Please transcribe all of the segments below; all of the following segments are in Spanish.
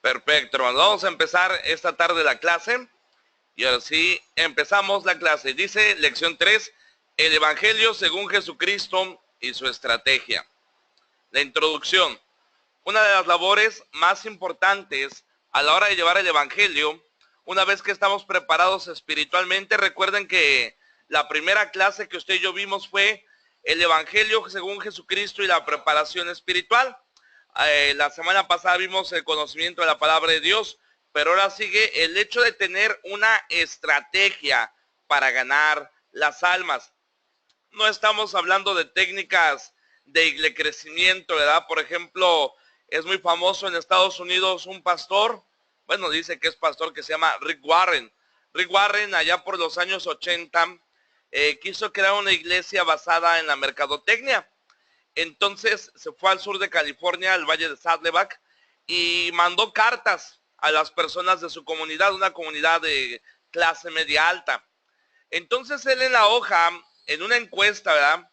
Perfecto, hermanos. Vamos a empezar esta tarde la clase. Y ahora sí, empezamos la clase. Dice lección 3, el Evangelio según Jesucristo y su estrategia. La introducción. Una de las labores más importantes a la hora de llevar el Evangelio, una vez que estamos preparados espiritualmente, recuerden que la primera clase que usted y yo vimos fue el Evangelio según Jesucristo y la preparación espiritual. La semana pasada vimos el conocimiento de la palabra de Dios, pero ahora sigue el hecho de tener una estrategia para ganar las almas. No estamos hablando de técnicas de crecimiento, ¿verdad? Por ejemplo, es muy famoso en Estados Unidos un pastor, bueno, dice que es pastor, que se llama Rick Warren. Rick Warren, allá por los años 80, quiso crear una iglesia basada en la mercadotecnia. Entonces se fue al sur de California, al valle de Saddleback, y mandó cartas a las personas de su comunidad, una comunidad de clase media alta. Entonces él en la hoja, en una encuesta, ¿verdad?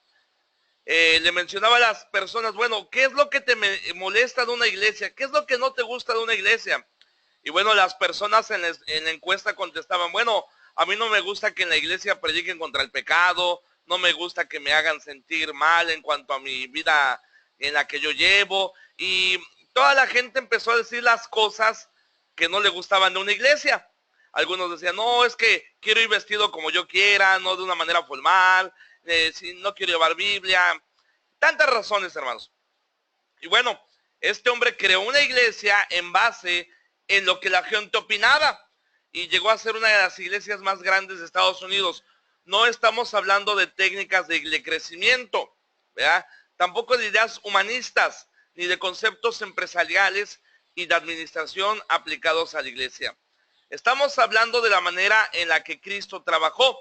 Le mencionaba a las personas, bueno, ¿qué es lo que te molesta de una iglesia? ¿Qué es lo que no te gusta de una iglesia? Y bueno, las personas en la encuesta contestaban, bueno, a mí no me gusta que en la iglesia prediquen contra el pecado, no me gusta que me hagan sentir mal en cuanto a mi vida en la que yo llevo. Y toda la gente empezó a decir las cosas que no le gustaban de una iglesia. Algunos decían, no, es que quiero ir vestido como yo quiera, no de una manera formal, si no quiero llevar Biblia. Tantas razones, hermanos. Y bueno, este hombre creó una iglesia en base en lo que la gente opinaba y llegó a ser una de las iglesias más grandes de Estados Unidos. No estamos hablando de técnicas de crecimiento, ¿verdad? Tampoco de ideas humanistas, ni de conceptos empresariales y de administración aplicados a la iglesia. Estamos hablando de la manera en la que Cristo trabajó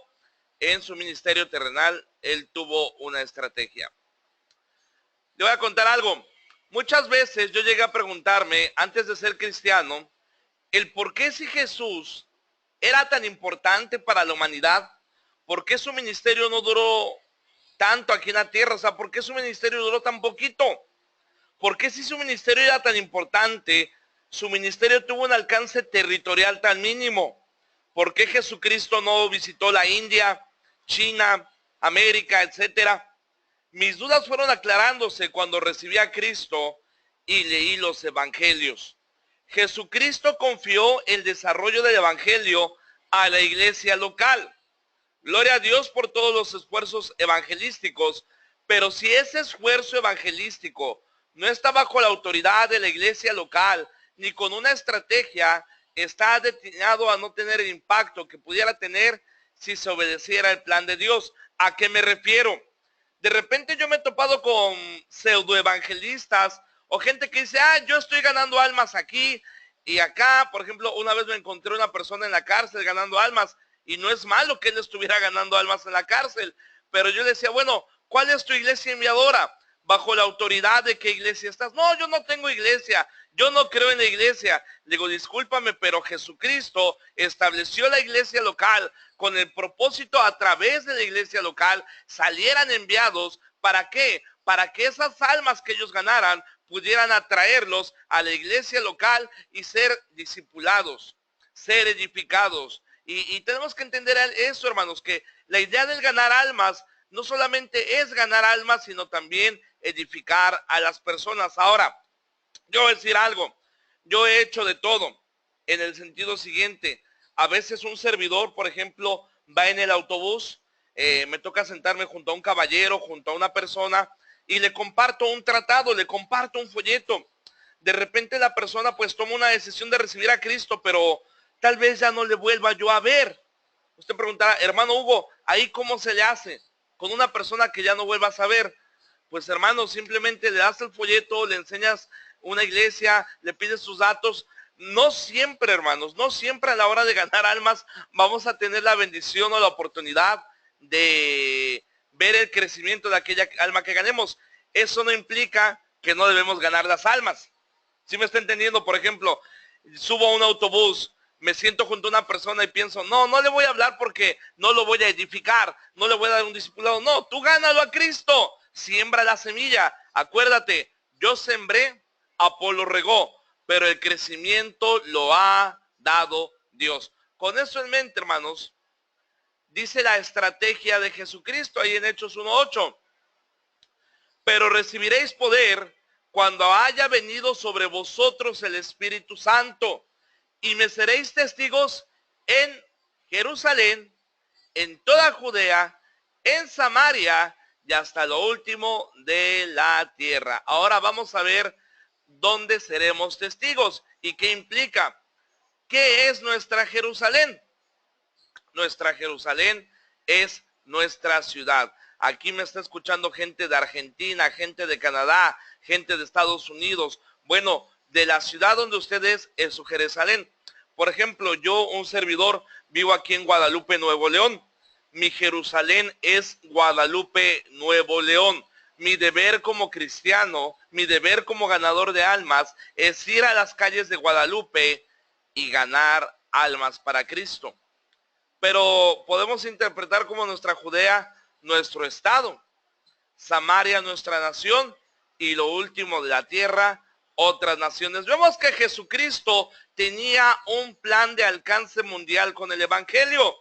en su ministerio terrenal. Él tuvo una estrategia. Le voy a contar algo. Muchas veces yo llegué a preguntarme, antes de ser cristiano, el por qué si Jesús era tan importante para la humanidad, ¿por qué su ministerio no duró tanto aquí en la tierra? O sea, ¿por qué su ministerio duró tan poquito? ¿Por qué si su ministerio era tan importante, su ministerio tuvo un alcance territorial tan mínimo? ¿Por qué Jesucristo no visitó la India, China, América, etcétera? Mis dudas fueron aclarándose cuando recibí a Cristo y leí los evangelios. Jesucristo confió el desarrollo del evangelio a la iglesia local. Gloria a Dios por todos los esfuerzos evangelísticos, pero si ese esfuerzo evangelístico no está bajo la autoridad de la iglesia local, ni con una estrategia, está destinado a no tener el impacto que pudiera tener si se obedeciera el plan de Dios. ¿A qué me refiero? De repente yo me he topado con pseudoevangelistas o gente que dice, yo estoy ganando almas aquí y acá. Por ejemplo, una vez me encontré una persona en la cárcel ganando almas, y no es malo que él estuviera ganando almas en la cárcel, pero yo le decía, bueno, ¿cuál es tu iglesia enviadora? ¿Bajo la autoridad de qué iglesia estás? No, yo no tengo iglesia, yo no creo en la iglesia. Le digo, discúlpame, pero Jesucristo estableció la iglesia local con el propósito a través de la iglesia local salieran enviados. ¿Para qué? Para que esas almas que ellos ganaran pudieran atraerlos a la iglesia local y ser discipulados, ser edificados. Y tenemos que entender eso, hermanos, que la idea del ganar almas no solamente es ganar almas, sino también edificar a las personas. Ahora, yo voy a decir algo. Yo he hecho de todo en el sentido siguiente. A veces un servidor, por ejemplo, va en el autobús, me toca sentarme junto a un caballero, junto a una persona, y le comparto un tratado, le comparto un folleto. De repente la persona pues toma una decisión de recibir a Cristo, pero tal vez ya no le vuelva yo a ver. Usted preguntará, hermano Hugo, ¿ahí cómo se le hace con una persona que ya no vuelvas a ver? Pues hermano, simplemente le das el folleto, le enseñas una iglesia, le pides sus datos. No siempre, hermanos, no siempre a la hora de ganar almas vamos a tener la bendición o la oportunidad de ver el crecimiento de aquella alma que ganemos. Eso no implica que no debemos ganar las almas. ¿Sí me está entendiendo? Por ejemplo, subo a un autobús, me siento junto a una persona y pienso, no le voy a hablar porque no lo voy a edificar, no le voy a dar un discipulado. No, tú gánalo a Cristo, siembra la semilla. Acuérdate, yo sembré, Apolo regó, pero el crecimiento lo ha dado Dios. Con eso en mente, hermanos, dice la estrategia de Jesucristo ahí en Hechos 1:8. Pero recibiréis poder cuando haya venido sobre vosotros el Espíritu Santo, y me seréis testigos en Jerusalén, en toda Judea, en Samaria y hasta lo último de la tierra. Ahora vamos a ver dónde seremos testigos y qué implica. ¿Qué es nuestra Jerusalén? Nuestra Jerusalén es nuestra ciudad. Aquí me está escuchando gente de Argentina, gente de Canadá, gente de Estados Unidos. Bueno, de la ciudad donde usted es su Jerusalén. Por ejemplo, yo, un servidor, vivo aquí en Guadalupe, Nuevo León. Mi Jerusalén es Guadalupe, Nuevo León. Mi deber como cristiano, mi deber como ganador de almas, es ir a las calles de Guadalupe y ganar almas para Cristo. Pero podemos interpretar como nuestra Judea, nuestro estado, Samaria, nuestra nación, y lo último de la tierra, otras naciones. Vemos que Jesucristo tenía un plan de alcance mundial con el evangelio.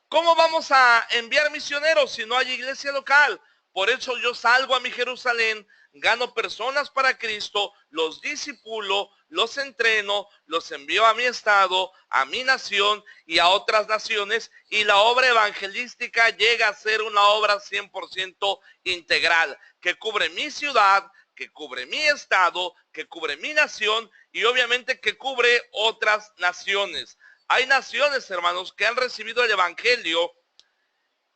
¿Cómo vamos a enviar misioneros si no hay iglesia local? Por eso yo salgo a mi Jerusalén, gano personas para Cristo, los discipulo, los entreno, los envío a mi estado, a mi nación y a otras naciones, y la obra evangelística llega a ser una obra 100% integral, que cubre mi ciudad, que cubre mi estado, que cubre mi nación y obviamente que cubre otras naciones. Hay naciones, hermanos, que han recibido el evangelio,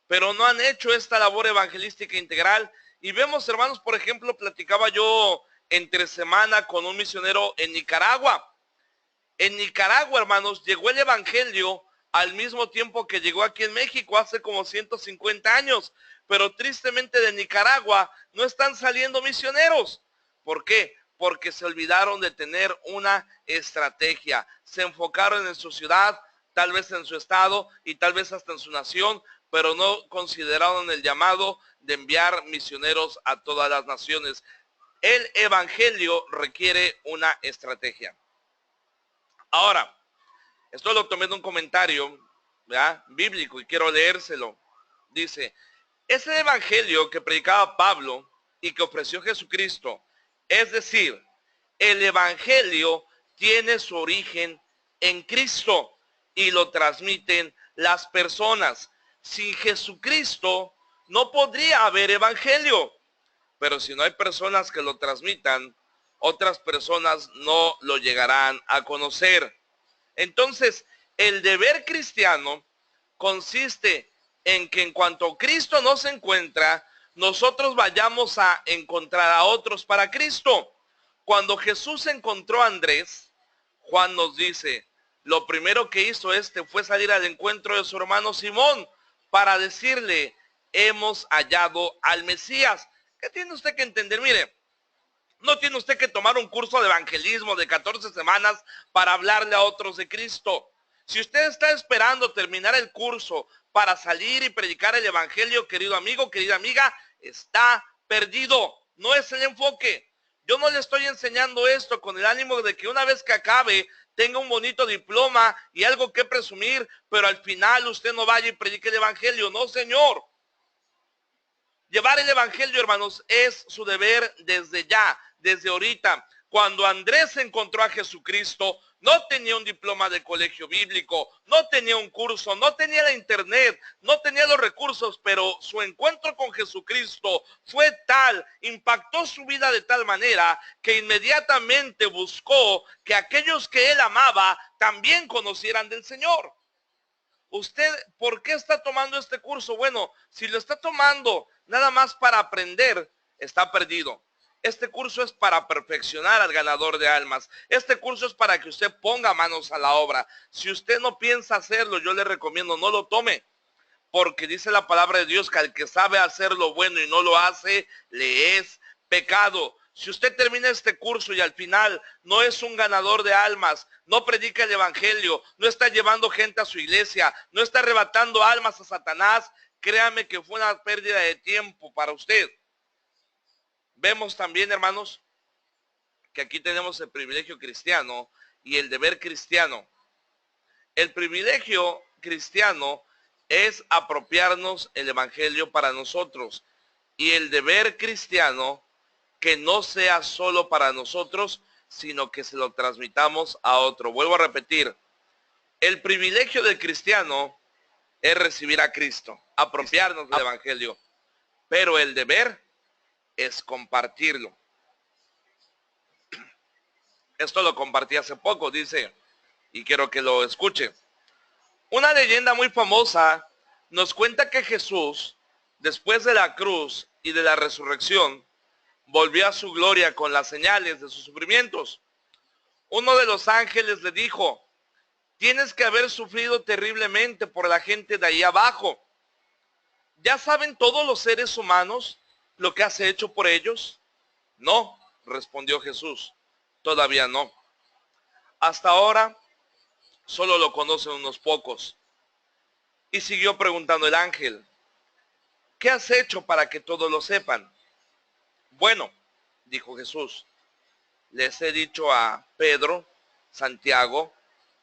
pero no han hecho esta labor evangelística integral. Y vemos, hermanos, por ejemplo, platicaba yo entre semana con un misionero en Nicaragua. En Nicaragua, hermanos, llegó el evangelio al mismo tiempo que llegó aquí en México hace como 150 años. Pero tristemente de Nicaragua no están saliendo misioneros. ¿Por qué? Porque se olvidaron de tener una estrategia. Se enfocaron en su ciudad, tal vez en su estado y tal vez hasta en su nación, pero no consideraron el llamado de enviar misioneros a todas las naciones. El evangelio requiere una estrategia. Ahora, esto lo tomé de un comentario, ¿verdad?, bíblico, y quiero leérselo. Dice, es el evangelio que predicaba Pablo y que ofreció Jesucristo. Es decir, el evangelio tiene su origen en Cristo y lo transmiten las personas. Sin Jesucristo no podría haber evangelio, pero si no hay personas que lo transmitan, otras personas no lo llegarán a conocer. Entonces, el deber cristiano consiste en que en cuanto Cristo nos encuentra, nosotros vayamos a encontrar a otros para Cristo. Cuando Jesús encontró a Andrés, Juan nos dice, lo primero que hizo fue salir al encuentro de su hermano Simón para decirle, hemos hallado al Mesías. ¿Qué tiene usted que entender? Mire, no tiene usted que tomar un curso de evangelismo de 14 semanas para hablarle a otros de Cristo. Si usted está esperando terminar el curso para salir y predicar el evangelio, querido amigo, querida amiga, está perdido. No es el enfoque. Yo no le estoy enseñando esto con el ánimo de que una vez que acabe tenga un bonito diploma y algo que presumir, pero al final usted no vaya y predique el evangelio. No, señor. Llevar el evangelio, hermanos, es su deber desde ya, desde ahorita. Cuando Andrés encontró a Jesucristo, no tenía un diploma de colegio bíblico, no tenía un curso, no tenía la internet, no tenía los recursos, pero su encuentro con Jesucristo fue tal, impactó su vida de tal manera que inmediatamente buscó que aquellos que él amaba también conocieran del Señor. ¿Usted por qué está tomando este curso? Bueno, si lo está tomando nada más para aprender, está perdido. Este curso es para perfeccionar al ganador de almas. Este curso es para que usted ponga manos a la obra. Si usted no piensa hacerlo, yo le recomiendo no lo tome. Porque dice la palabra de Dios que al que sabe hacer lo bueno y no lo hace, le es pecado. Si usted termina este curso y al final no es un ganador de almas, no predica el evangelio, no está llevando gente a su iglesia, no está arrebatando almas a Satanás, créame que fue una pérdida de tiempo para usted. Vemos también, hermanos, que aquí tenemos el privilegio cristiano y el deber cristiano. El privilegio cristiano es apropiarnos el evangelio para nosotros, y el deber cristiano que no sea solo para nosotros, sino que se lo transmitamos a otro. Vuelvo a repetir, el privilegio del cristiano es recibir a Cristo, apropiarnos del evangelio, pero el deber es compartirlo. Esto lo compartí hace poco, dice, y quiero que lo escuche. Una leyenda muy famosa nos cuenta que Jesús, después de la cruz y de la resurrección, volvió a su gloria con las señales de sus sufrimientos. Uno de los ángeles le dijo: tienes que haber sufrido terriblemente por la gente de ahí abajo. ¿Ya saben todos los seres humanos lo que has hecho por ellos? No, respondió Jesús, todavía no. Hasta ahora solo lo conocen unos pocos. Y siguió preguntando el ángel: ¿qué has hecho para que todos lo sepan? Bueno, dijo Jesús, les he dicho a Pedro, Santiago,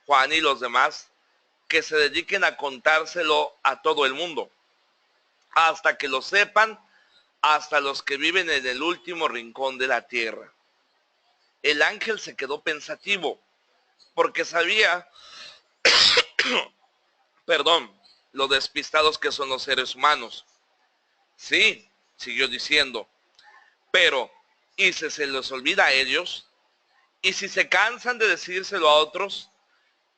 Juan y los demás que se dediquen a contárselo a todo el mundo, hasta que lo sepan, hasta los que viven en el último rincón de la tierra. El ángel se quedó pensativo, porque sabía, lo despistados que son los seres humanos. Sí, siguió diciendo, pero, ¿y si se les olvida a ellos? ¿Y si se cansan de decírselo a otros?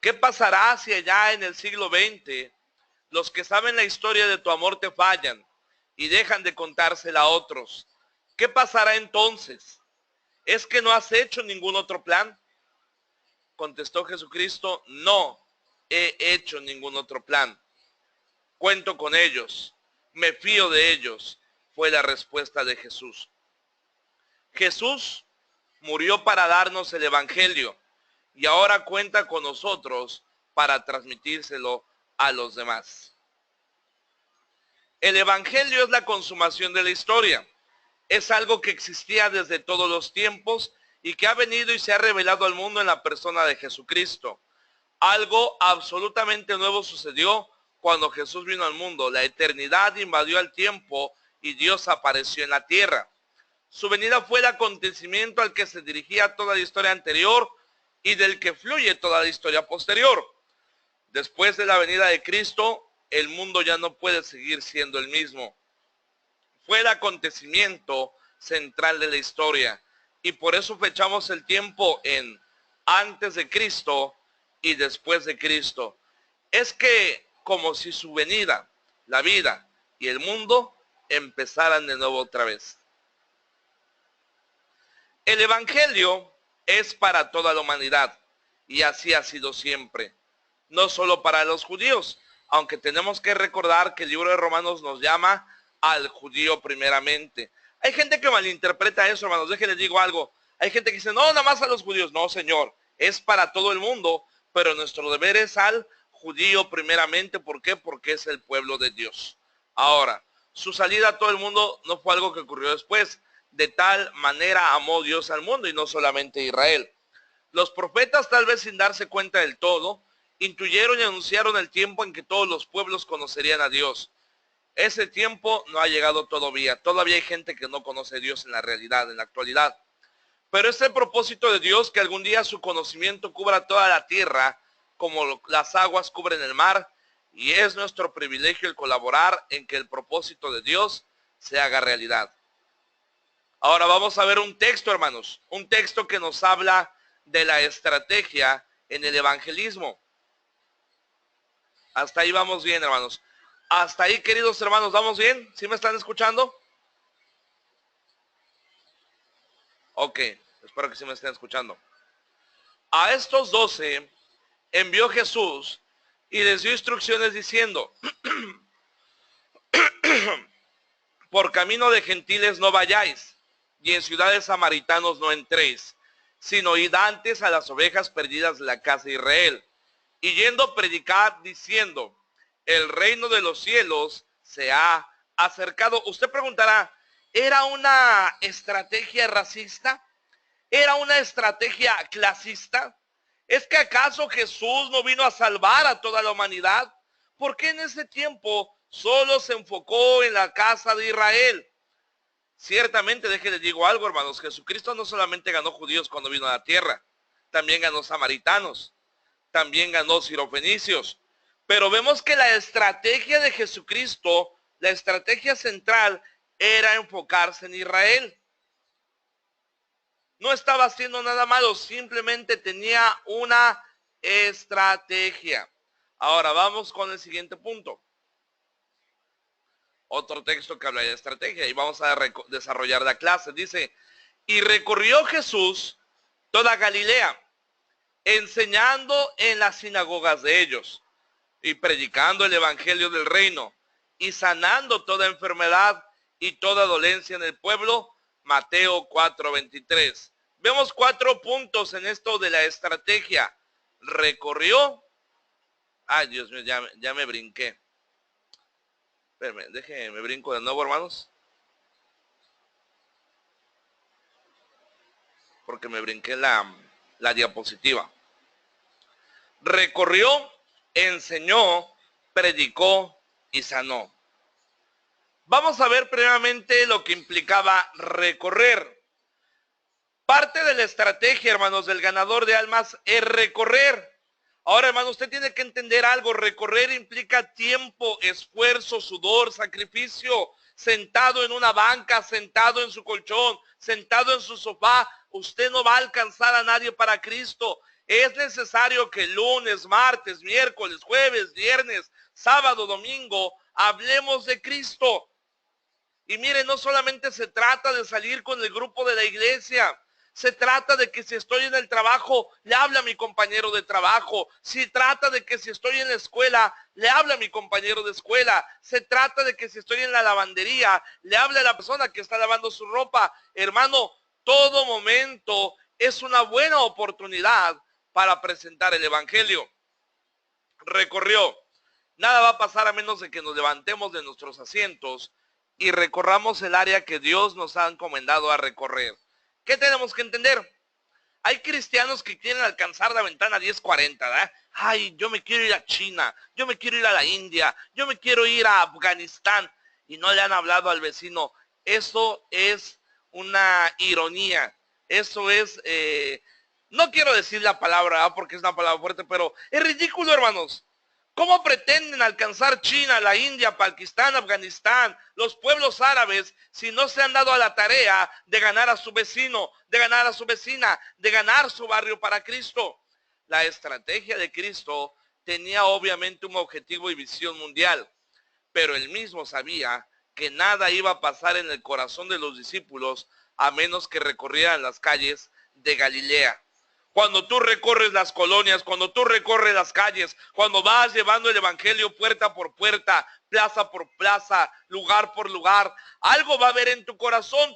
¿Qué pasará si allá en el siglo XX los que saben la historia de tu amor te fallan y dejan de contársela a otros? ¿Qué pasará entonces? ¿Es que no has hecho ningún otro plan? Contestó Jesucristo: no he hecho ningún otro plan. Cuento con ellos, me fío de ellos, fue la respuesta de Jesús. Jesús murió para darnos el evangelio y ahora cuenta con nosotros para transmitírselo a los demás. El evangelio es la consumación de la historia. Es algo que existía desde todos los tiempos y que ha venido y se ha revelado al mundo en la persona de Jesucristo. Algo absolutamente nuevo sucedió cuando Jesús vino al mundo. La eternidad invadió el tiempo y Dios apareció en la tierra. Su venida fue el acontecimiento al que se dirigía toda la historia anterior y del que fluye toda la historia posterior. Después de la venida de Cristo, el mundo ya no puede seguir siendo el mismo. Fue el acontecimiento central de la historia y por eso fechamos el tiempo en antes de Cristo y después de Cristo. Es que como si su venida, la vida y el mundo empezaran de nuevo otra vez. El evangelio es para toda la humanidad y así ha sido siempre, no solo para los judíos, aunque tenemos que recordar que el libro de Romanos nos llama al judío primeramente. Hay gente que malinterpreta eso, hermanos. Déjenles digo algo. Hay gente que dice, no, nada más a los judíos. No, Señor, es para todo el mundo, pero nuestro deber es al judío primeramente. ¿Por qué? Porque es el pueblo de Dios. Ahora, su salida a todo el mundo no fue algo que ocurrió después. De tal manera amó Dios al mundo y no solamente a Israel. Los profetas, tal vez sin darse cuenta del todo, intuyeron y anunciaron el tiempo en que todos los pueblos conocerían a Dios. Ese tiempo no ha llegado todavía. Todavía hay gente que no conoce a Dios en la realidad, en la actualidad. Pero es el propósito de Dios que algún día su conocimiento cubra toda la tierra, como las aguas cubren el mar, y es nuestro privilegio el colaborar en que el propósito de Dios se haga realidad. Ahora vamos a ver un texto, hermanos, un texto que nos habla de la estrategia en el evangelismo. Hasta ahí vamos bien, hermanos. Hasta ahí, queridos hermanos, ¿vamos bien? ¿Sí me están escuchando? Ok, espero que sí me estén escuchando. A estos 12 envió Jesús y les dio instrucciones diciendo, por camino de gentiles no vayáis, y en ciudades samaritanos no entréis, sino id antes a las ovejas perdidas de la casa de Israel. Y yendo predicad diciendo, el reino de los cielos se ha acercado. Usted preguntará, ¿era una estrategia racista? ¿Era una estrategia clasista? ¿Es que acaso Jesús no vino a salvar a toda la humanidad? ¿Por qué en ese tiempo solo se enfocó en la casa de Israel? Ciertamente, déjenles digo algo, hermanos, Jesucristo no solamente ganó judíos cuando vino a la tierra, también ganó samaritanos, también ganó sirofenicios. Pero vemos que la estrategia de Jesucristo, la estrategia central, era enfocarse en Israel. No estaba haciendo nada malo, simplemente tenía una estrategia. Ahora vamos con el siguiente punto. Otro texto que habla de estrategia y vamos a desarrollar la clase. Dice, y recorrió Jesús toda Galilea, enseñando en las sinagogas de ellos y predicando el evangelio del reino y sanando toda enfermedad y toda dolencia en el pueblo. Mateo 4:23. Vemos 4 puntos en esto de la estrategia. Recorrió. Ay, Dios mío, ya me brinqué. Espérenme, déjenme brinco de nuevo, hermanos. Porque me brinqué la diapositiva. Recorrió, enseñó, predicó y sanó. Vamos a ver previamente lo que implicaba recorrer. Parte de la estrategia, hermanos, del ganador de almas es recorrer. Ahora, hermano, usted tiene que entender algo. Recorrer implica tiempo, esfuerzo, sudor, sacrificio. Sentado en una banca, sentado en su colchón, sentado en su sofá, usted no va a alcanzar a nadie para Cristo. Es necesario que lunes, martes, miércoles, jueves, viernes, sábado, domingo, hablemos de Cristo. Y mire, no solamente se trata de salir con el grupo de la iglesia. Se trata de que si estoy en el trabajo, le habla a mi compañero de trabajo. Se trata de que si estoy en la escuela, le habla a mi compañero de escuela. Se trata de que si estoy en la lavandería, le habla a la persona que está lavando su ropa. Hermano, todo momento es una buena oportunidad para presentar el evangelio. Recorrió. Nada va a pasar a menos de que nos levantemos de nuestros asientos y recorramos el área que Dios nos ha encomendado a recorrer. ¿Qué tenemos que entender? Hay cristianos que quieren alcanzar la ventana 1040, ¿verdad? Ay, yo me quiero ir a China, yo me quiero ir a la India, yo me quiero ir a Afganistán, y no le han hablado al vecino. Eso es una ironía. Eso es, no quiero decir la palabra, ¿verdad? Porque es una palabra fuerte, pero es ridículo, hermanos. ¿Cómo pretenden alcanzar China, la India, Pakistán, Afganistán, los pueblos árabes, si no se han dado a la tarea de ganar a su vecino, de ganar a su vecina, de ganar su barrio para Cristo? La estrategia de Cristo tenía obviamente un objetivo y visión mundial, pero él mismo sabía que nada iba a pasar en el corazón de los discípulos a menos que recorrieran las calles de Galilea. Cuando tú recorres las colonias, cuando tú recorres las calles, cuando vas llevando el evangelio puerta por puerta, plaza por plaza, lugar por lugar, algo va a haber en tu corazón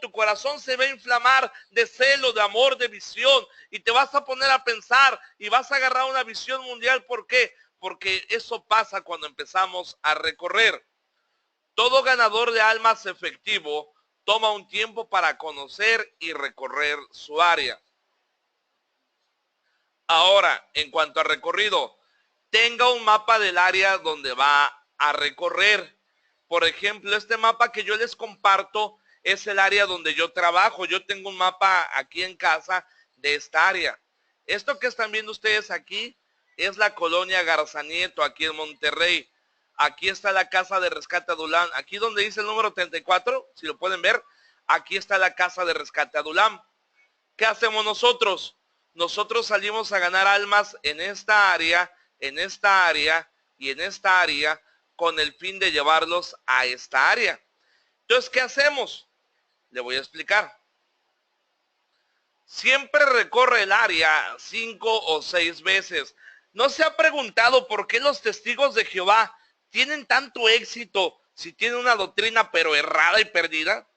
se va a inflamar de celo, de amor, de visión, y te vas a poner a pensar y vas a agarrar una visión mundial. ¿Por qué? Porque eso pasa cuando empezamos a recorrer. Todo ganador de almas efectivo toma un tiempo para conocer y recorrer su área. Ahora, en cuanto a recorrido, tenga un mapa del área donde va a recorrer. Por ejemplo, este mapa que yo les comparto es el área donde yo trabajo. Yo tengo un mapa aquí en casa de esta área. Esto que están viendo ustedes aquí es la colonia Garza Nieto, aquí en Monterrey. Aquí está la casa de rescate Adulam. Aquí donde dice el número 34, si lo pueden ver, aquí está la casa de rescate Adulam. ¿Qué hacemos nosotros? Nosotros salimos a ganar almas en esta área, en esta área y en esta área, con el fin de llevarlos a esta área. Entonces, ¿qué hacemos? Le voy a explicar. Siempre recorre el área 5 o 6 veces. ¿No se ha preguntado por qué los testigos de Jehová tienen tanto éxito si tienen una doctrina pero errada y perdida?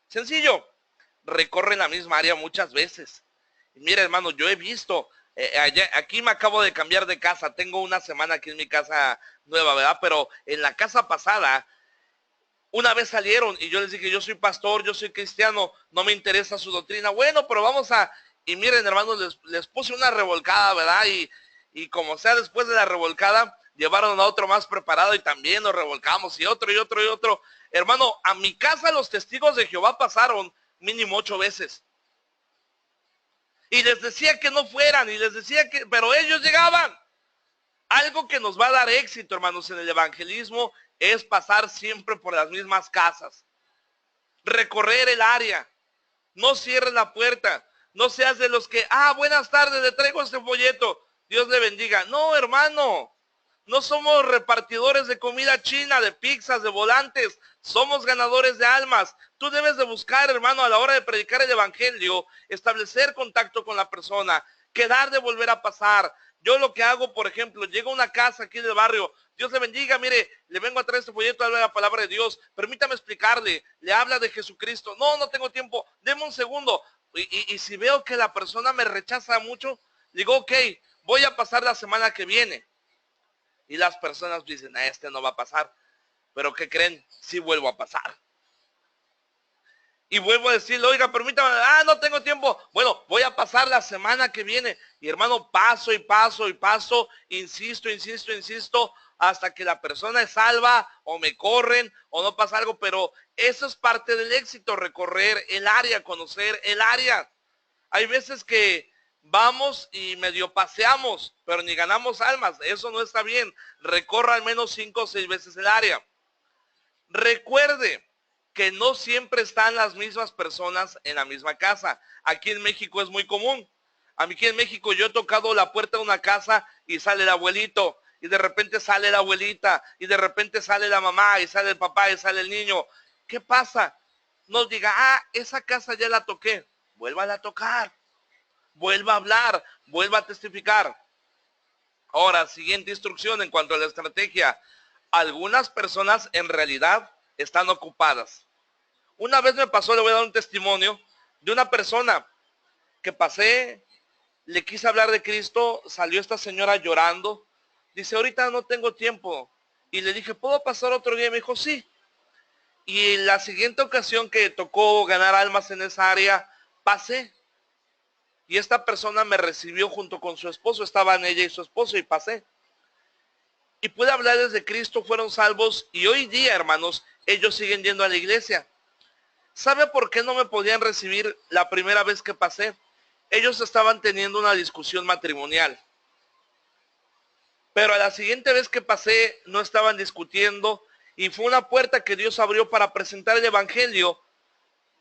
Sencillo, recorren la misma área muchas veces. Y mira, hermano, yo he visto, aquí me acabo de cambiar de casa, tengo una semana aquí en mi casa nueva, ¿verdad? Pero en la casa pasada, Una vez salieron y yo les dije, yo soy pastor, yo soy cristiano, no me interesa su doctrina. Bueno, pero vamos a... Y miren, hermanos, les puse una revolcada, ¿verdad? Y como sea, después de la revolcada, llevaron a otro más preparado y también nos revolcamos y otro y otro y otro. Hermano, a mi casa los testigos de Jehová pasaron mínimo 8 veces. Y les decía que no fueran, y les decía que... Pero ellos llegaban. Algo que nos va a dar éxito, hermanos, en el evangelismo es pasar siempre por las mismas casas. Recorrer el área. No cierres la puerta. No seas de los que, buenas tardes, le traigo este folleto. Dios le bendiga. No, hermano. No somos repartidores de comida china, de pizzas, de volantes. Somos ganadores de almas. Tú debes de buscar, hermano, a la hora de predicar el evangelio, establecer contacto con la persona, quedar de volver a pasar. Yo lo que hago, por ejemplo, llego a una casa aquí del barrio, Dios le bendiga, mire, le vengo a traer este folleto, habla de la palabra de Dios, permítame explicarle, le habla de Jesucristo. No tengo tiempo, deme un segundo. Y si veo que la persona me rechaza mucho, digo, ok, voy a pasar la semana que viene. Y las personas dicen, este no va a pasar. Pero ¿qué creen? Sí vuelvo a pasar. Y vuelvo a decirle, oiga, permítame, no tengo tiempo. Bueno, voy a pasar la semana que viene. Y hermano, paso y paso y paso, insisto, hasta que la persona es salva, o me corren, o no pasa algo. Pero eso es parte del éxito, recorrer el área, conocer el área. Hay veces que vamos y medio paseamos, pero ni ganamos almas. Eso no está bien. Recorra al menos 5 o 6 veces el área. Recuerde que no siempre están las mismas personas en la misma casa. Aquí en México es muy común. Aquí en México yo he tocado la puerta de una casa y sale el abuelito, y de repente sale la abuelita, y de repente sale la mamá, y sale el papá, y sale el niño. ¿Qué pasa? No diga, esa casa ya la toqué. Vuelva a tocar. Vuelva a hablar. Vuelva a testificar. Ahora, siguiente instrucción en cuanto a la estrategia. Algunas personas en realidad están ocupadas. Una vez me pasó, le voy a dar un testimonio de una persona que pasé, le quise hablar de Cristo, salió esta señora llorando, dice, ahorita no tengo tiempo. Y le dije, ¿puedo pasar otro día? Y me dijo, sí. Y la siguiente ocasión que tocó ganar almas en esa área, pasé. Y esta persona me recibió junto con su esposo, estaban ella y su esposo, y pasé. Y pude hablarles de Cristo, fueron salvos, y hoy día, hermanos, ellos siguen yendo a la iglesia. ¿Sabe por qué no me podían recibir la primera vez que pasé? Ellos estaban teniendo una discusión matrimonial. Pero a la siguiente vez que pasé, no estaban discutiendo, y fue una puerta que Dios abrió para presentar el evangelio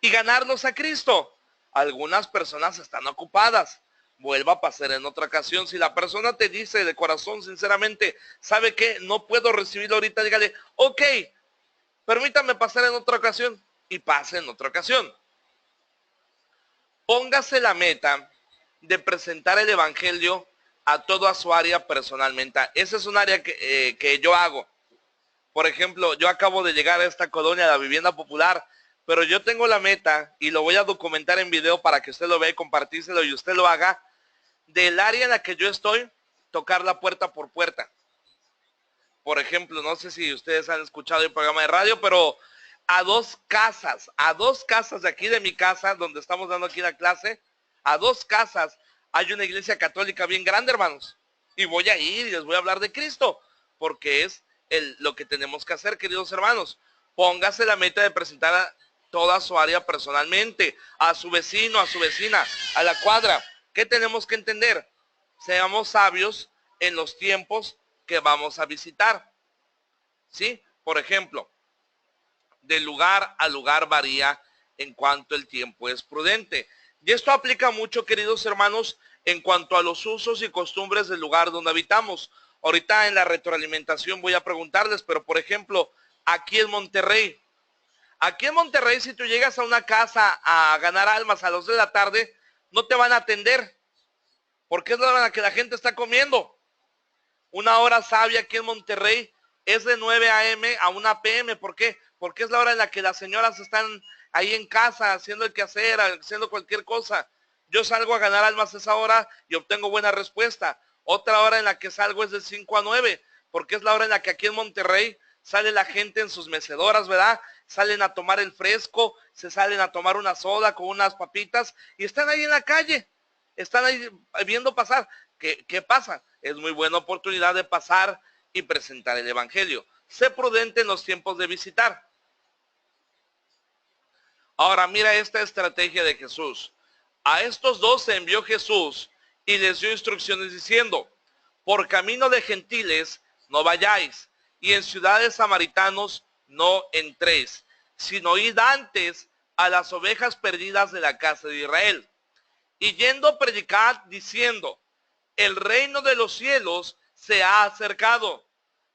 y ganarlos a Cristo. Algunas personas están ocupadas. Vuelva a pasar en otra ocasión. Si la persona te dice de corazón, sinceramente, ¿sabe qué? No puedo recibirlo ahorita. Dígale, ok, permítame pasar en otra ocasión. Y pase en otra ocasión. Póngase la meta de presentar el evangelio a toda su área personalmente. Esa es un área que yo hago. Por ejemplo, yo acabo de llegar a esta colonia, la vivienda popular, pero yo tengo la meta, y lo voy a documentar en video para que usted lo vea y compartírselo y usted lo haga, del área en la que yo estoy, tocar la puerta por puerta. Por ejemplo, no sé si ustedes han escuchado el programa de radio, pero a dos casas de aquí de mi casa, donde estamos dando aquí la clase, a 2 casas hay una iglesia católica bien grande, hermanos. Y voy a ir y les voy a hablar de Cristo, porque es lo que tenemos que hacer, queridos hermanos. Póngase la meta de presentar a toda su área personalmente, a su vecino, a su vecina, a la cuadra. ¿Qué tenemos que entender? Seamos sabios en los tiempos que vamos a visitar. ¿Sí? Por ejemplo, de lugar a lugar varía en cuanto el tiempo es prudente. Y esto aplica mucho, queridos hermanos, en cuanto a los usos y costumbres del lugar donde habitamos. Ahorita en la retroalimentación voy a preguntarles, pero por ejemplo, aquí en Monterrey, si tú llegas a una casa a ganar almas a las 2 de la tarde, no te van a atender, porque es la hora en la que la gente está comiendo. Una hora sabia aquí en Monterrey es de 9 a.m. a 1 p.m. ¿Por qué? Porque es la hora en la que las señoras están ahí en casa haciendo el quehacer, haciendo cualquier cosa. Yo salgo a ganar almas a esa hora y obtengo buena respuesta. Otra hora en la que salgo es de 5 a 9, porque es la hora en la que aquí en Monterrey sale la gente en sus mecedoras, ¿verdad? Salen a tomar el fresco, se salen a tomar una soda con unas papitas y están ahí en la calle, están ahí viendo pasar. ¿Qué pasa? Es muy buena oportunidad de pasar y presentar el evangelio. Sé prudente en los tiempos de visitar. Ahora mira esta estrategia de Jesús. A estos 12 envió Jesús y les dio instrucciones diciendo: por camino de gentiles no vayáis, y en ciudades samaritanos no entréis, sino id antes a las ovejas perdidas de la casa de Israel. Y yendo predicad diciendo: el reino de los cielos se ha acercado.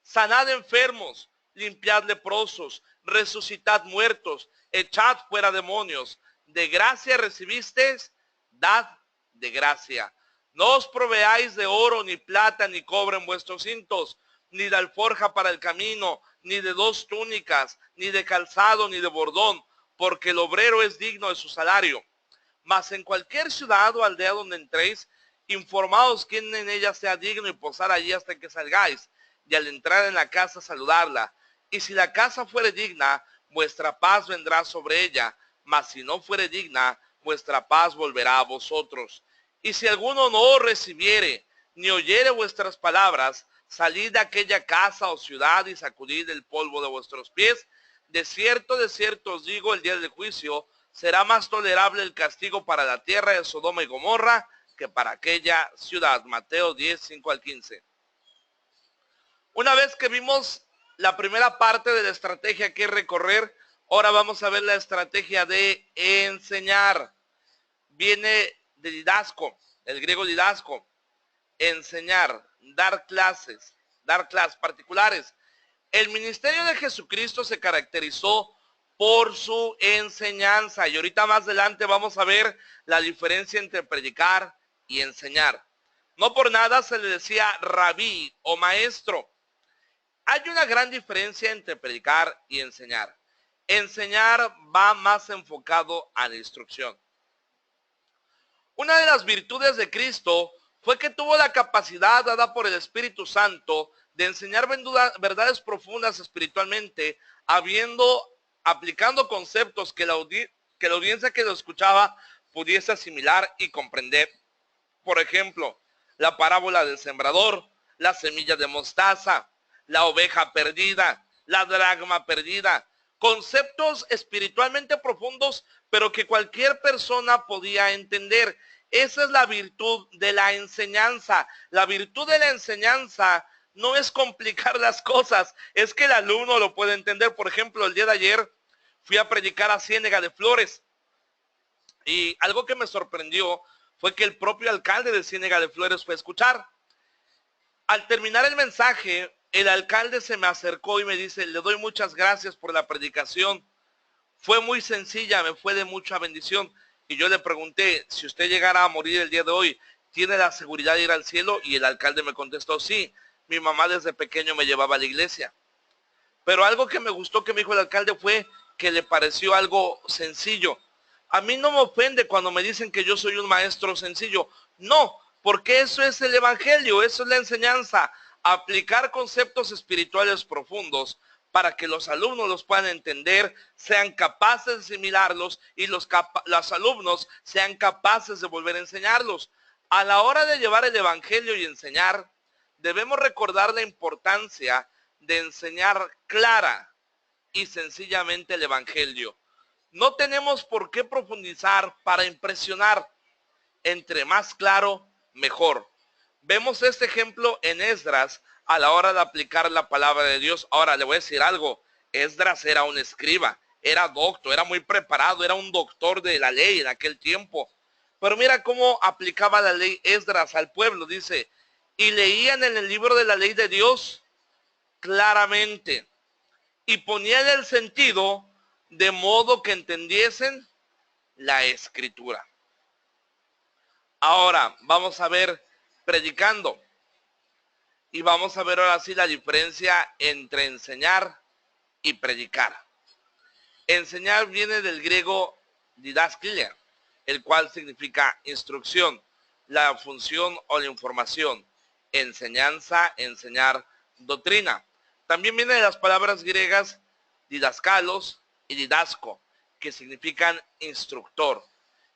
Sanad enfermos, limpiad leprosos, resucitad muertos, echad fuera demonios. De gracia recibisteis, dad de gracia. No os proveáis de oro, ni plata, ni cobre en vuestros cintos, ni de alforja para el camino, ni de 2 túnicas, ni de calzado, ni de bordón, porque el obrero es digno de su salario. Mas en cualquier ciudad o aldea donde entréis, informaos quién en ella sea digno y posar allí hasta que salgáis, y al entrar en la casa saludarla. Y si la casa fuere digna, vuestra paz vendrá sobre ella, mas si no fuere digna, vuestra paz volverá a vosotros. Y si alguno no os recibiere, ni oyere vuestras palabras, salid de aquella casa o ciudad y sacudid el polvo de vuestros pies. De cierto os digo, el día del juicio será más tolerable el castigo para la tierra de Sodoma y Gomorra que para aquella ciudad. Mateo 10, 5 al 15. Una vez que vimos la primera parte de la estrategia que es recorrer, ahora vamos a ver la estrategia de enseñar. Viene de didasco, el griego didasco, enseñar, dar clases particulares. El ministerio de Jesucristo se caracterizó por su enseñanza, y ahorita más adelante vamos a ver la diferencia entre predicar y enseñar. No por nada se le decía rabí o maestro. Hay una gran diferencia entre predicar y enseñar. Enseñar va más enfocado a la instrucción. Una de las virtudes de Cristo fue que tuvo la capacidad dada por el Espíritu Santo de enseñar verdades profundas espiritualmente, aplicando conceptos que la audiencia que lo escuchaba pudiese asimilar y comprender. Por ejemplo, la parábola del sembrador, la semilla de mostaza, la oveja perdida, la dracma perdida. Conceptos espiritualmente profundos, pero que cualquier persona podía entender. Esa es la virtud de la enseñanza. La virtud de la enseñanza no es complicar las cosas, es que el alumno lo puede entender. Por ejemplo, el día de ayer fui a predicar a Ciénega de Flores, y algo que me sorprendió fue que el propio alcalde de Ciénega de Flores fue a escuchar. Al terminar el mensaje, el alcalde se me acercó y me dice: le doy muchas gracias por la predicación. Fue muy sencilla, me fue de mucha bendición. Y yo le pregunté: si usted llegara a morir el día de hoy, ¿tiene la seguridad de ir al cielo? Y el alcalde me contestó: sí, mi mamá desde pequeño me llevaba a la iglesia. Pero algo que me gustó que me dijo el alcalde fue que le pareció algo sencillo. A mí no me ofende cuando me dicen que yo soy un maestro sencillo. No, porque eso es el evangelio, eso es la enseñanza. Aplicar conceptos espirituales profundos para que los alumnos los puedan entender, sean capaces de asimilarlos y los alumnos sean capaces de volver a enseñarlos. A la hora de llevar el evangelio y enseñar, debemos recordar la importancia de enseñar clara y sencillamente el evangelio. No tenemos por qué profundizar para impresionar. Entre más claro, mejor. Vemos este ejemplo en Esdras a la hora de aplicar la palabra de Dios. Ahora le voy a decir algo. Esdras era un escriba, era doctor, era muy preparado, era un doctor de la ley en aquel tiempo. Pero mira cómo aplicaba la ley Esdras al pueblo. Dice: y leían en el libro de la ley de Dios claramente, y ponían el sentido de modo que entendiesen la escritura. Ahora vamos a ver predicando, y vamos a ver ahora sí la diferencia entre enseñar y predicar. Enseñar viene del griego didaskilia, el cual significa instrucción, la función o la información. Enseñanza, enseñar doctrina. También viene de las palabras griegas didascalos y didasco, que significan instructor.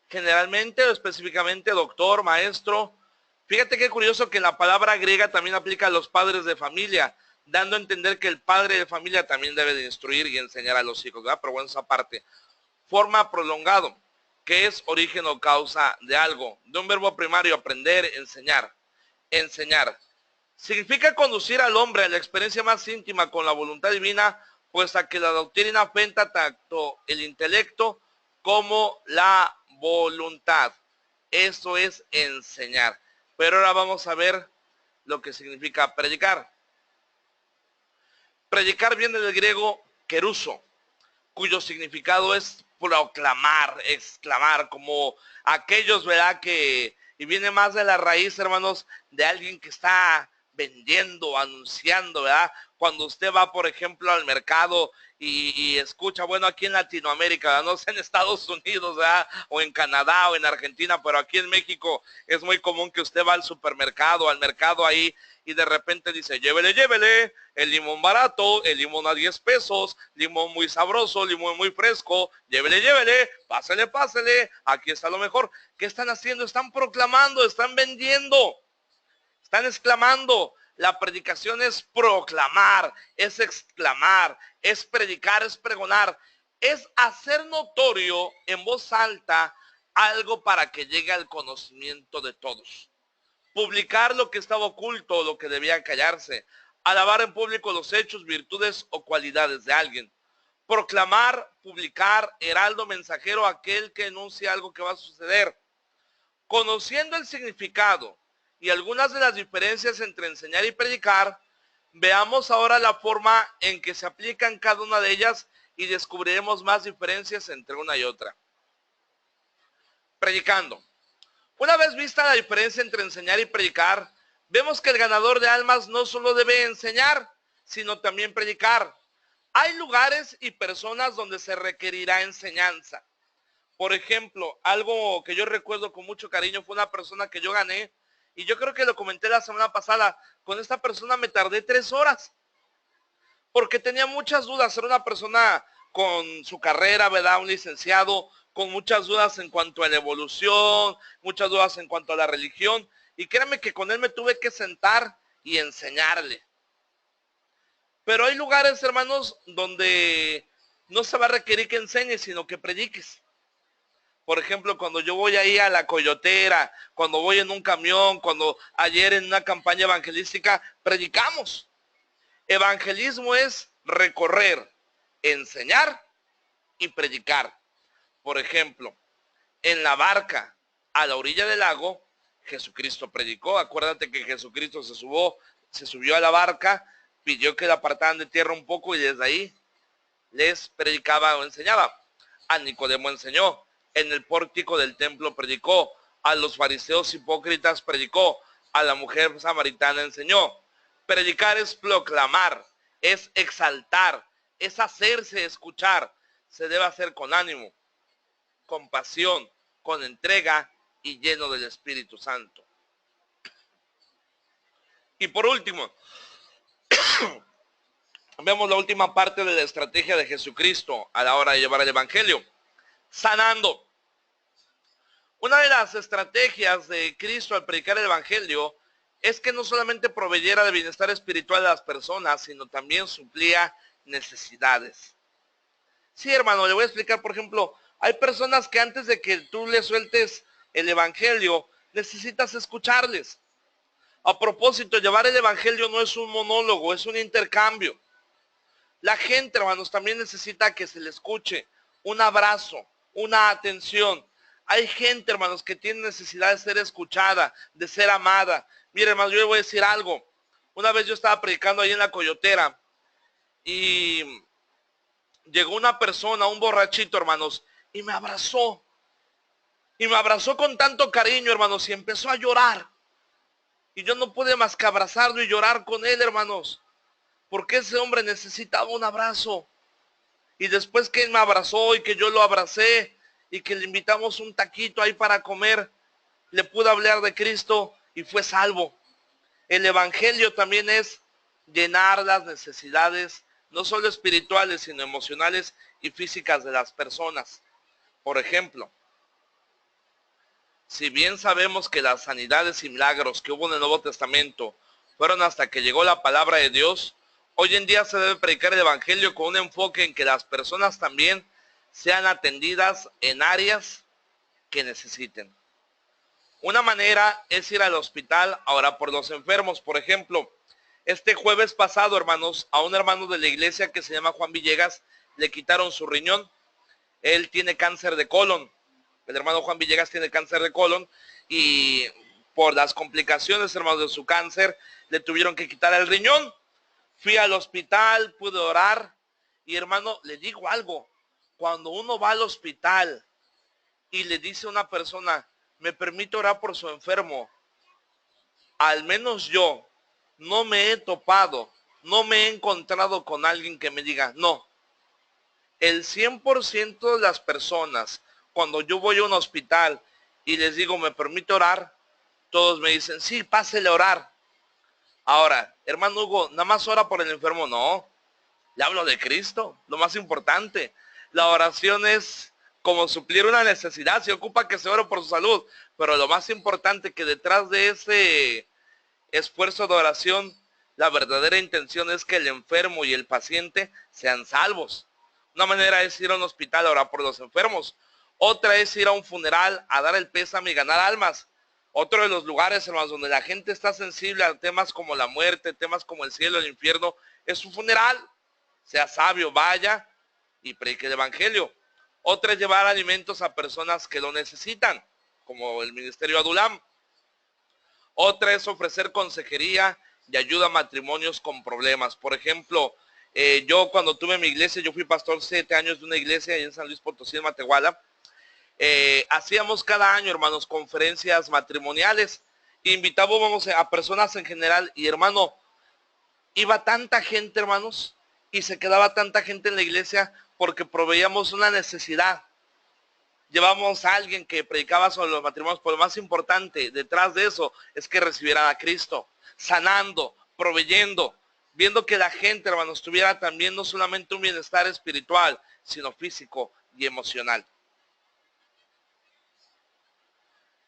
Generalmente o específicamente doctor, maestro. Fíjate qué curioso que la palabra griega también aplica a los padres de familia, dando a entender que el padre de familia también debe de instruir y enseñar a los hijos, ¿verdad? Pero bueno, esa parte. Forma prolongado, que es origen o causa de algo. De un verbo primario, aprender, enseñar. Enseñar. Significa conducir al hombre a la experiencia más íntima con la voluntad divina, pues a que la doctrina afecta tanto el intelecto como la voluntad. Eso es enseñar. Pero ahora vamos a ver lo que significa predicar. Predicar viene del griego keruso, cuyo significado es proclamar, exclamar, como aquellos, ¿verdad? Y viene más de la raíz, hermanos, de alguien que está vendiendo, anunciando, ¿verdad? Cuando usted va, por ejemplo, al mercado y escucha, bueno, aquí en Latinoamérica, ¿verdad? No sé, en Estados Unidos, ¿verdad? O en Canadá o en Argentina, pero aquí en México es muy común que usted va al supermercado, al mercado ahí, y de repente dice, llévele, llévele, el limón barato, el limón a 10 pesos, limón muy sabroso, limón muy fresco, llévele, llévele, pásele, pásele, aquí está lo mejor. ¿Qué están haciendo? Están proclamando, están vendiendo, están exclamando. La predicación es proclamar, es exclamar, es predicar, es pregonar, es hacer notorio en voz alta algo para que llegue al conocimiento de todos. Publicar lo que estaba oculto, lo que debía callarse. Alabar en público los hechos, virtudes o cualidades de alguien. Proclamar, publicar, heraldo, mensajero, aquel que enuncia algo que va a suceder. Conociendo el significado y algunas de las diferencias entre enseñar y predicar, veamos ahora la forma en que se aplican cada una de ellas y descubriremos más diferencias entre una y otra. Predicando. Una vez vista la diferencia entre enseñar y predicar, vemos que el ganador de almas no solo debe enseñar, sino también predicar. Hay lugares y personas donde se requerirá enseñanza. Por ejemplo, algo que yo recuerdo con mucho cariño fue una persona que yo gané, y yo creo que lo comenté la semana pasada. Con esta persona me tardé 3 horas, porque tenía muchas dudas. Era una persona con su carrera, ¿verdad? Un licenciado, con muchas dudas en cuanto a la evolución, muchas dudas en cuanto a la religión. Y créanme que con él me tuve que sentar y enseñarle. Pero hay lugares, hermanos, donde no se va a requerir que enseñes, sino que prediques. Por ejemplo, cuando yo voy ahí a la coyotera, cuando voy en un camión, cuando ayer en una campaña evangelística, predicamos. Evangelismo es recorrer, enseñar y predicar. Por ejemplo, en la barca a la orilla del lago, Jesucristo predicó. Acuérdate que Jesucristo se subió a la barca, pidió que la apartaran de tierra un poco y desde ahí les predicaba o enseñaba. A Nicodemo enseñó. En el pórtico del templo predicó. A los fariseos hipócritas predicó. A la mujer samaritana enseñó. Predicar es proclamar, es exaltar, es hacerse escuchar. Se debe hacer con ánimo, con pasión, con entrega y lleno del Espíritu Santo. Y por último, vemos la última parte de la estrategia de Jesucristo a la hora de llevar el Evangelio. Sanando. Una de las estrategias de Cristo al predicar el Evangelio es que no solamente proveyera de bienestar espiritual a las personas, sino también suplía necesidades. Sí, hermano, le voy a explicar, por ejemplo, hay personas que antes de que tú les sueltes el Evangelio, necesitas escucharles. A propósito, llevar el Evangelio no es un monólogo, es un intercambio. La gente, hermanos, también necesita que se le escuche, un abrazo, una atención. Hay gente, hermanos, que tiene necesidad de ser escuchada, de ser amada. Mire, hermano, yo le voy a decir algo. Una vez yo estaba predicando ahí en la coyotera y llegó una persona, un borrachito, hermanos, y me abrazó. Y me abrazó con tanto cariño, hermanos, y empezó a llorar. Y yo no pude más que abrazarlo y llorar con él, hermanos, porque ese hombre necesitaba un abrazo. Y después que él me abrazó y que yo lo abracé y que le invitamos un taquito ahí para comer, le pude hablar de Cristo y fue salvo. El Evangelio también es llenar las necesidades, no solo espirituales, sino emocionales y físicas de las personas. Por ejemplo, si bien sabemos que las sanidades y milagros que hubo en el Nuevo Testamento fueron hasta que llegó la palabra de Dios, hoy en día se debe predicar el Evangelio con un enfoque en que las personas también sean atendidas en áreas que necesiten. Una manera es ir al hospital a orar por los enfermos. Por ejemplo, este jueves pasado, hermanos, a un hermano de la iglesia que se llama Juan Villegas, le quitaron su riñón. Él tiene cáncer de colon. El hermano Juan Villegas tiene cáncer de colon y por las complicaciones, hermanos, de su cáncer, le tuvieron que quitar el riñón. Fui al hospital, pude orar y, hermano, le digo algo. Cuando uno va al hospital y le dice a una persona, me permite orar por su enfermo, al menos yo no me he topado, no me he encontrado con alguien que me diga, no. El 100% de las personas, cuando yo voy a un hospital y les digo, ¿me permite orar? Todos me dicen, sí, pásele a orar. Ahora, hermano Hugo, ¿nada más ora por el enfermo? No, le hablo de Cristo, lo más importante. La oración es como suplir una necesidad, se ocupa que se ore por su salud, pero lo más importante que detrás de ese esfuerzo de oración, la verdadera intención es que el enfermo y el paciente sean salvos. Una manera es ir a un hospital a orar por los enfermos. Otra es ir a un funeral a dar el pésame y ganar almas. Otro de los lugares, hermanos, donde la gente está sensible a temas como la muerte, temas como el cielo, el infierno, es un funeral. Sea sabio, vaya y predique el evangelio. Otra es llevar alimentos a personas que lo necesitan, como el ministerio Adulam. Otra es ofrecer consejería y ayuda a matrimonios con problemas. Por ejemplo, yo cuando tuve mi iglesia, yo fui pastor 7 años de una iglesia en San Luis Potosí, en Matehuala. Hacíamos cada año, hermanos, conferencias matrimoniales. Invitábamos a personas en general y, hermano, iba tanta gente, hermanos, y se quedaba tanta gente en la iglesia porque proveíamos una necesidad. Llevamos a alguien que predicaba sobre los matrimonios, pero lo más importante detrás de eso es que recibieran a Cristo, sanando, proveyendo, viendo que la gente, hermanos, tuviera también no solamente un bienestar espiritual, sino físico y emocional.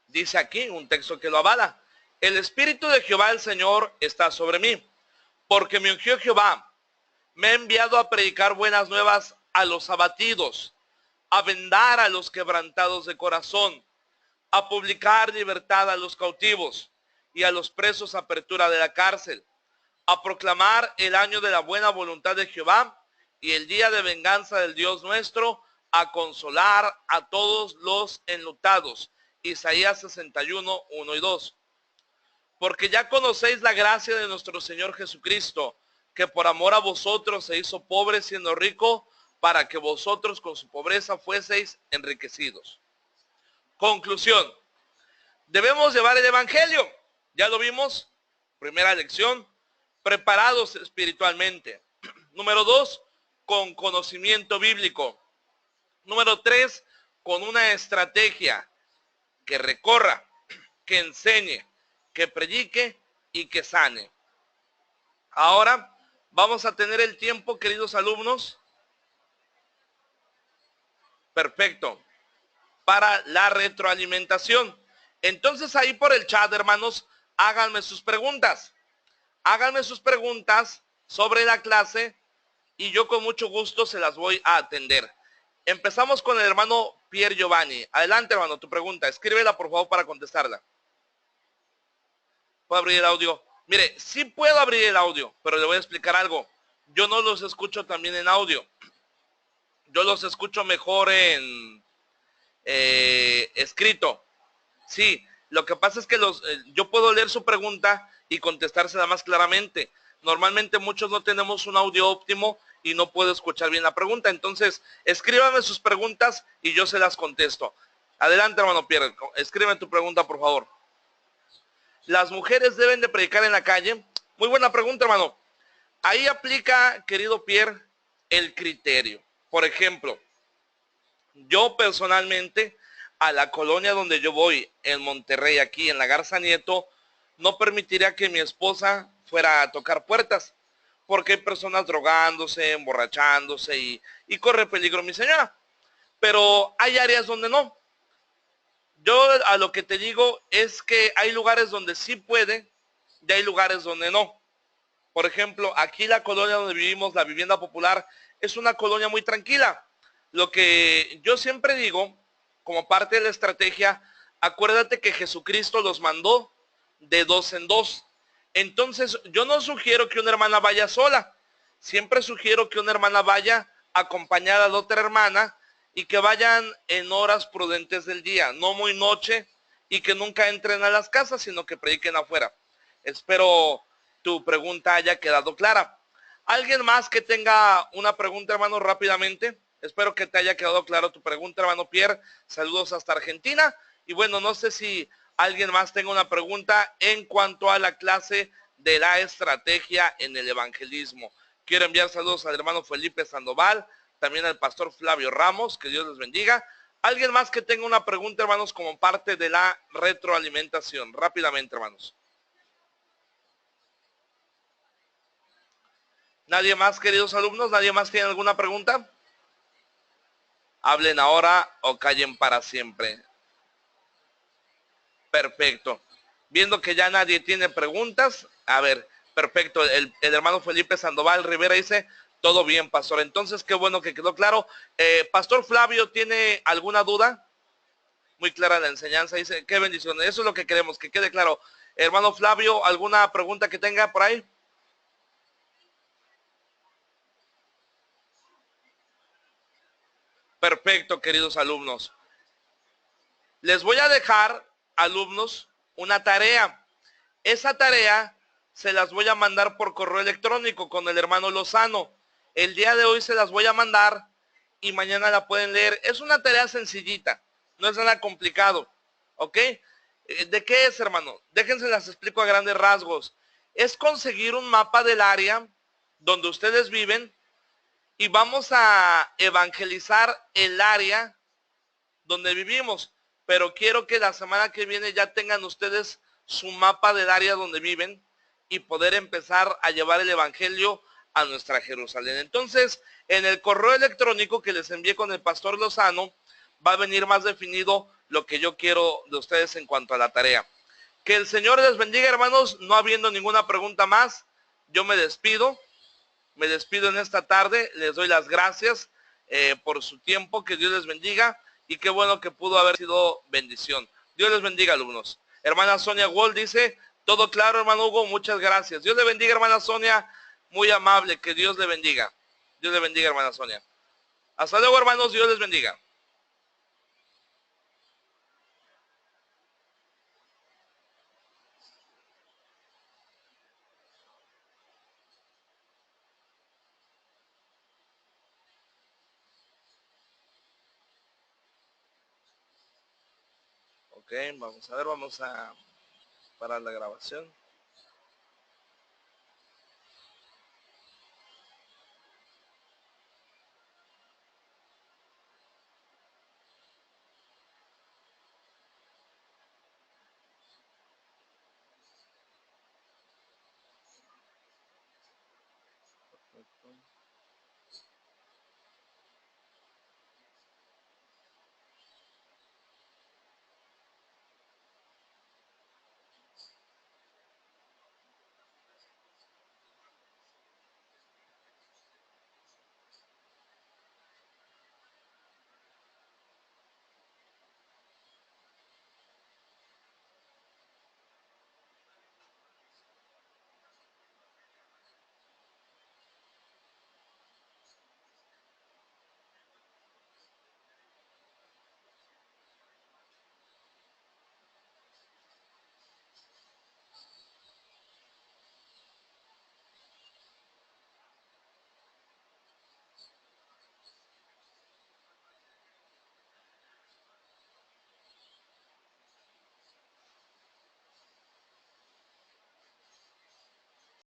Dice aquí un texto que lo avala. El Espíritu de Jehová el Señor está sobre mí, porque me ungió Jehová. Me ha enviado a predicar buenas nuevas a los abatidos, a vendar a los quebrantados de corazón, a publicar libertad a los cautivos y a los presos apertura de la cárcel, a proclamar el año de la buena voluntad de Jehová y el día de venganza del Dios nuestro, a consolar a todos los enlutados. Isaías 61, 1 y 2. Porque ya conocéis la gracia de nuestro Señor Jesucristo, que por amor a vosotros se hizo pobre siendo rico, para que vosotros con su pobreza fueseis enriquecidos. Conclusión. Debemos llevar el evangelio. Ya lo vimos. Primera lección. Preparados espiritualmente. Número 2, con conocimiento bíblico. Número 3, con una estrategia que recorra, que enseñe, que predique y que sane. Ahora vamos a tener el tiempo, queridos alumnos. Perfecto. Para la retroalimentación. Entonces ahí por el chat, hermanos, háganme sus preguntas. Háganme sus preguntas sobre la clase y yo con mucho gusto se las voy a atender. Empezamos con el hermano Pier Giovanni. Adelante, hermano, tu pregunta. Escríbela, por favor, para contestarla. ¿Puedo abrir el audio? Mire, sí puedo abrir el audio, pero le voy a explicar algo. Yo no los escucho también en audio. Yo los escucho mejor en escrito. Sí, lo que pasa es que yo puedo leer su pregunta y contestársela más claramente. Normalmente muchos no tenemos un audio óptimo y no puedo escuchar bien la pregunta. Entonces, escríbame sus preguntas y yo se las contesto. Adelante, hermano Pierre, escríbeme tu pregunta, por favor. ¿Las mujeres deben de predicar en la calle? Muy buena pregunta, hermano. Ahí aplica, querido Pierre, el criterio. Por ejemplo, yo personalmente, a la colonia donde yo voy, en Monterrey, aquí en la Garza Nieto, no permitiría que mi esposa fuera a tocar puertas. porque hay personas drogándose, emborrachándose y corre peligro mi señora. Pero hay áreas donde no. Yo a lo que te digo es que hay lugares donde sí puede y hay lugares donde no. Por ejemplo, aquí la colonia donde vivimos, la vivienda popular, es una colonia muy tranquila. Lo que yo siempre digo, como parte de la estrategia, acuérdate que Jesucristo los mandó de dos en dos. Entonces, yo no sugiero que una hermana vaya sola. Siempre sugiero que una hermana vaya acompañada de otra hermana y que vayan en horas prudentes del día, no muy noche, y que nunca entren a las casas, sino que prediquen afuera. Espero tu pregunta haya quedado clara. ¿Alguien más que tenga una pregunta, hermano, rápidamente? Espero que te haya quedado claro tu pregunta, hermano Pierre. Saludos hasta Argentina. Y bueno, no sé si alguien más tenga una pregunta en cuanto a la clase de la estrategia en el evangelismo. Quiero enviar saludos al hermano Felipe Sandoval, también al pastor Flavio Ramos, que Dios les bendiga. ¿Alguien más que tenga una pregunta, hermanos, como parte de la retroalimentación? Rápidamente, hermanos. ¿Nadie más, queridos alumnos? ¿Nadie más tiene alguna pregunta? Hablen ahora o callen para siempre. Perfecto. Viendo que ya nadie tiene preguntas, a ver, perfecto. El hermano Felipe Sandoval Rivera dice, todo bien, pastor. Entonces, qué bueno que quedó claro. Pastor Flavio, ¿tiene alguna duda? Muy clara la enseñanza, dice, qué bendición. Eso es lo que queremos, que quede claro. Hermano Flavio, ¿alguna pregunta que tenga por ahí? Perfecto, queridos alumnos. Les voy a dejar, alumnos, una tarea. Esa tarea se las voy a mandar por correo electrónico con el hermano Lozano. El día de hoy se las voy a mandar y mañana la pueden leer. Es una tarea sencillita, no es nada complicado, ¿ok? ¿De qué es, hermano? Déjense las explico a grandes rasgos. Es conseguir un mapa del área donde ustedes viven y vamos a evangelizar el área donde vivimos, pero quiero que la semana que viene ya tengan ustedes su mapa del área donde viven y poder empezar a llevar el evangelio a nuestra Jerusalén. Entonces, en el correo electrónico que les envié con el pastor Lozano, va a venir más definido lo que yo quiero de ustedes en cuanto a la tarea. Que el Señor les bendiga, hermanos. No habiendo ninguna pregunta más, yo me despido. Me despido en esta tarde, les doy las gracias por su tiempo, que Dios les bendiga y qué bueno que pudo haber sido bendición. Dios les bendiga, alumnos. Hermana Sonia Wall dice, todo claro, hermano Hugo, muchas gracias. Dios le bendiga, hermana Sonia, muy amable, que Dios le bendiga. Dios le bendiga, hermana Sonia. Hasta luego, hermanos, Dios les bendiga. Ok, vamos a ver, vamos a parar la grabación.